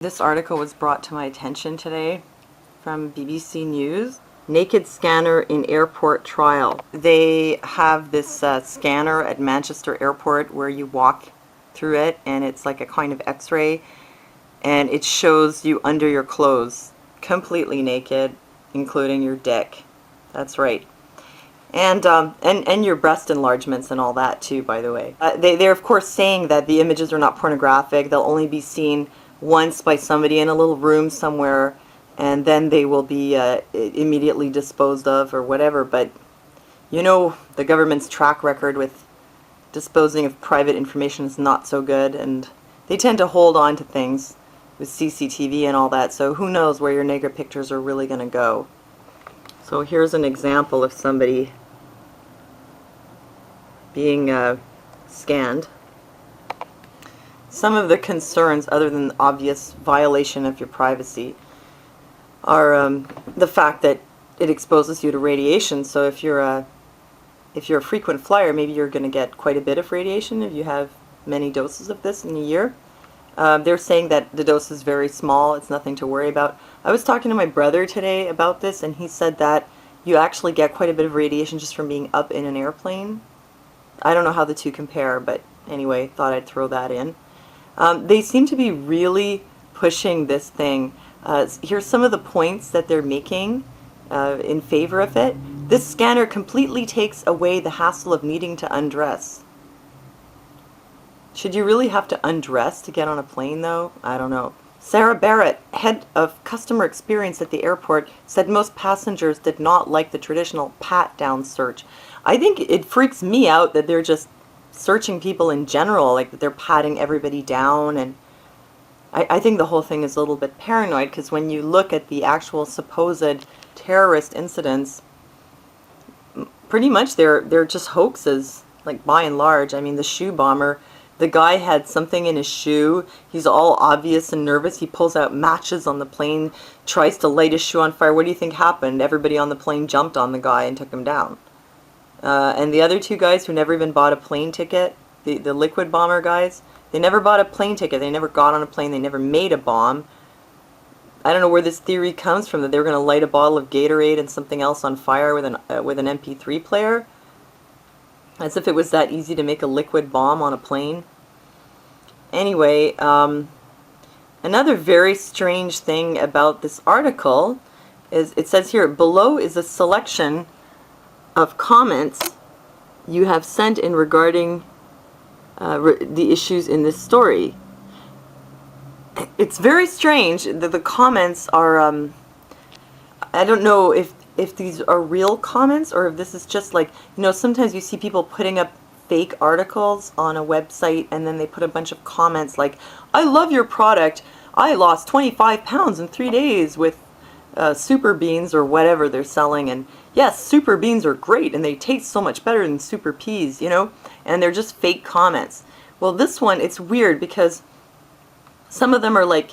This article was brought to my attention today from BBC News. Naked scanner in airport trial. They have this scanner at Manchester Airport where you walk through it and it's like a kind of x-ray and it shows you under your clothes, completely naked, including your dick. That's right. And your breast enlargements and all that too, by the way. They're of course saying that the images are not pornographic. They'll only be seen once by somebody in a little room somewhere, and then they will be immediately disposed of or whatever. But you know, the government's track record with disposing of private information is not so good, and they tend to hold on to things with CCTV and all that, so who knows where your naked pictures are really going to go. So here's an example of somebody being scanned. Some of the concerns, other than the obvious violation of your privacy, are the fact that it exposes you to radiation. So if you're a frequent flyer, maybe you're going to get quite a bit of radiation if you have many doses of this in a year. They're saying that the dose is very small, it's nothing to worry about. I was talking to my brother today about this, and he said that you actually get quite a bit of radiation just from being up in an airplane. I don't know how the two compare, but anyway, thought I'd throw that in. They seem to be really pushing this thing. Here's some of the points that they're making in favor of it. This scanner completely takes away the hassle of needing to undress. Should you really have to undress to get on a plane, though? I don't know. Sarah Barrett, head of customer experience at the airport, said most passengers did not like the traditional pat-down search. I think it freaks me out that they're just searching people in general, like that they're patting everybody down, and I think the whole thing is a little bit paranoid, because when you look at the actual supposed terrorist incidents, pretty much they're just hoaxes, like by and large. I mean, the shoe bomber, the guy had something in his shoe, he's all obvious and nervous, he pulls out matches on the plane, tries to light his shoe on fire. What do you think happened? Everybody on the plane jumped on the guy and took him down. And the other two guys who never even bought a plane ticket, the liquid bomber guys, they never bought a plane ticket, they never got on a plane, they never made a bomb. I don't know where this theory comes from, that they were going to light a bottle of Gatorade and something else on fire with an MP3 player. As if it was that easy to make a liquid bomb on a plane. Anyway, another very strange thing about this article is, it says here, below is a selection of comments you have sent in regarding the issues in this story. It's very strange that the comments are, I don't know if these are real comments or if this is just like, you know, sometimes you see people putting up fake articles on a website and then they put a bunch of comments like, I love your product, I lost 25 pounds in 3 days with super beans or whatever they're selling, and yes, super beans are great and they taste so much better than super peas, you know, and they're just fake comments. Well, this one, it's weird because some of them are like,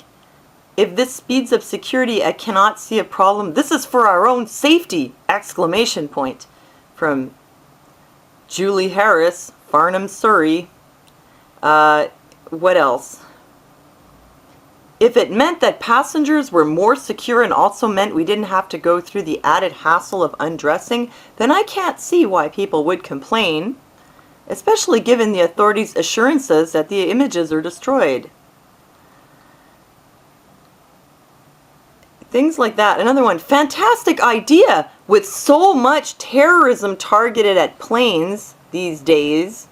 if this speeds up security, I cannot see a problem. This is for our own safety! Exclamation point. From Julie Harris, Farnham, Surrey. What else? If it meant that passengers were more secure and also meant we didn't have to go through the added hassle of undressing, then I can't see why people would complain, especially given the authorities' assurances that the images are destroyed. Things like that. Another one, fantastic idea! With so much terrorism targeted at planes these days,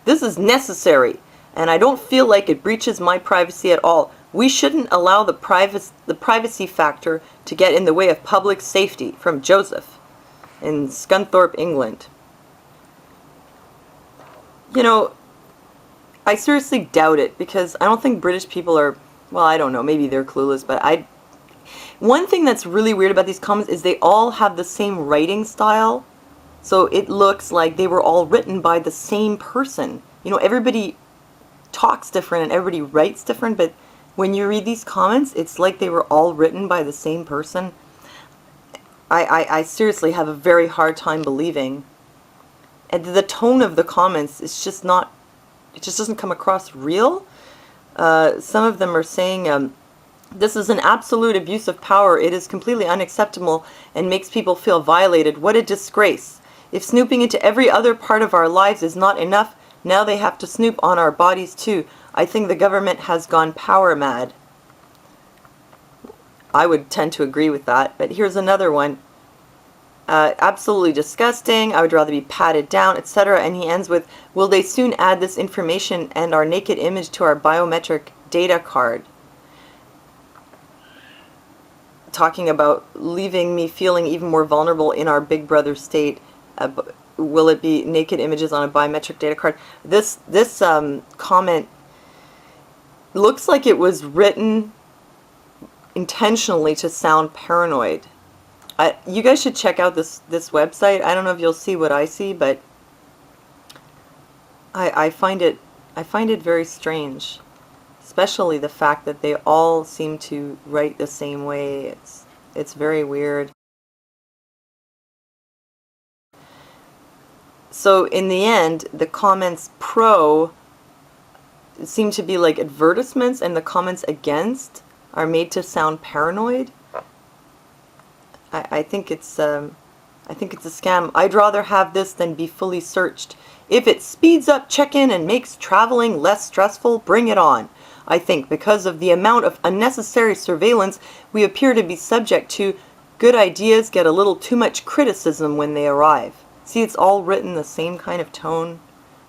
this is necessary, and I don't feel like it breaches my privacy at all. We shouldn't allow the privacy factor to get in the way of public safety. From Joseph in Scunthorpe, England. You know, I seriously doubt it, because I don't think British people are, well, I don't know, maybe they're clueless, but one thing that's really weird about these comments is they all have the same writing style. So it looks like they were all written by the same person. You know, everybody talks different and everybody writes different, but when you read these comments, it's like they were all written by the same person. I seriously have a very hard time believing. And the tone of the comments is just not, it just doesn't come across real. Some of them are saying, this is an absolute abuse of power. It is completely unacceptable and makes people feel violated. What a disgrace. If snooping into every other part of our lives is not enough, now they have to snoop on our bodies too. I think the government has gone power mad. I would tend to agree with that, but here's another one. Absolutely disgusting. I would rather be patted down, etc. And he ends with, will they soon add this information and our naked image to our biometric data card? Talking about leaving me feeling even more vulnerable in our big brother state. Will it be naked images on a biometric data card? This comment looks like it was written intentionally to sound paranoid. You guys should check out this website. I don't know if you'll see what I see, but I find it very strange, especially the fact that they all seem to write the same way. It's very weird. So in the end, the comments pro seem to be like advertisements, and the comments against are made to sound paranoid. I think it's a scam. I'd rather have this than be fully searched. If it speeds up check-in and makes traveling less stressful, bring it on. I think because of the amount of unnecessary surveillance we appear to be subject to, good ideas get a little too much criticism when they arrive. See, it's all written the same kind of tone.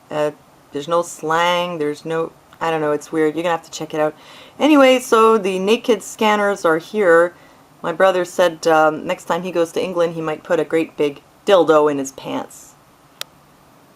There's no slang, there's no, I don't know, it's weird. You're gonna have to check it out. Anyway, so the naked scanners are here. My brother said next time he goes to England, he might put a great big dildo in his pants.